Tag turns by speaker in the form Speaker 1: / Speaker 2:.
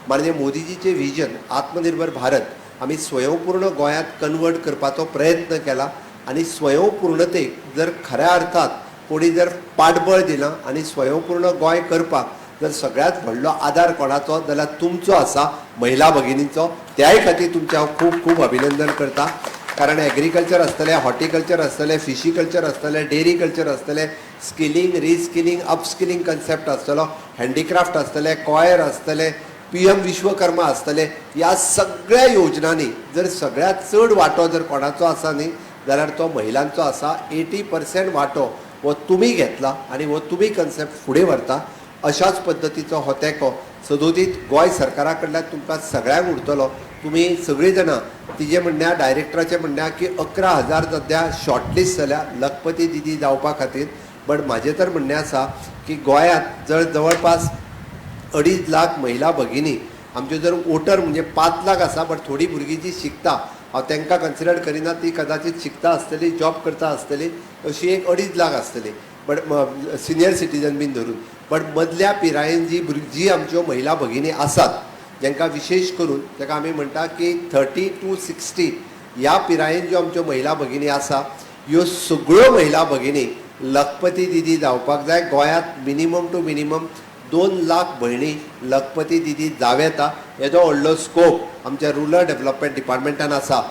Speaker 1: माननीय मोदीजीचे विजन आत्मनिर्भर भारत आम्ही स्वयंपूर्ण गोंयांत कन्वर्ट करपाचो प्रयत्न केला आणि स्वयंपूर्णतेक जर खऱ्या अर्थात कोणी जर पाठबळ दिना आणि स्वयंपूर्ण गोंय करपाक जर सगळ्यात व्हडलो आदार कोणाचो जाल्यार तुमचो आसा, महिला भगिनींचो. त्याय खातीर तुमचें हांव खूब खूब अभिनंदन करता. कारण एग्रीकल्चर आसतलें, हॉर्टिकल्चर आसतलें, फिशीकल्चर आसतलें, डेरी कल्चर आसतलें, स्किलिंग, रिस्किलिंग, अपस्किलिंग कन्सेप्ट आसतलो, हँडीक्राफ्ट आसतलें, कॉयर आसतलें, PM विश्वकर्मा आसतलें. ह्या सगळ्या योजनांनी जर सगळ्यात चड वांटो जर कोणाचो आसा न्ही जाल्यार तो महिलांचो आसा. 80% वांटो हो तुमी घेतला आनी हो तुमी कन्सेप्ट फुडें व्हरता. अशाच पद्दतीचो हो तेंको सदोदीत गोंय सरकारा कडल्यान तुमकां सगळ्यांक उरतलो. तुमी सगळीं जाणां तिजे म्हणण्या डायरेक्टराचें म्हणण्या की 11,000 सद्या शॉर्टलिस्ट जाल्या लखपती दिदी जावपा खातीर. बट म्हाजें तर म्हणणें आसा की गोंयांत जर जवळपास 2.5 लाख महिला भगिनी आमच्यो जर वोटर म्हणजे 5 लाख आसा. बट थोडी भुरगीं जी शिकता हांव तांकां कन्सिडर करिना, ती कदाचित शिकता आसतली, जॉब करता आसतली, अशी एक 2.5 लाख आसतली. बट सिनियर सिटीजन बीन धरून. बट मदल्या पिरायेन जी आमच्यो महिला भगिनी आसात जांकां विशेश करून ताका आमी म्हणटा की 30 to 60 ह्या पिरायेन ज्यो आमच्यो महिला भगिनी आसा ह्यो सगळ्यो महिला भगिनी लखपती दिदी जावपाक जाय. गोंयांत मिनिमम टू मिनिमम 2 लाख भयणी लखपती दिदी जाव येता. हेजो व्हडलो स्कोप आमच्या रुरल डेव्हलपमेंट डिपार्टमेंटान आसा.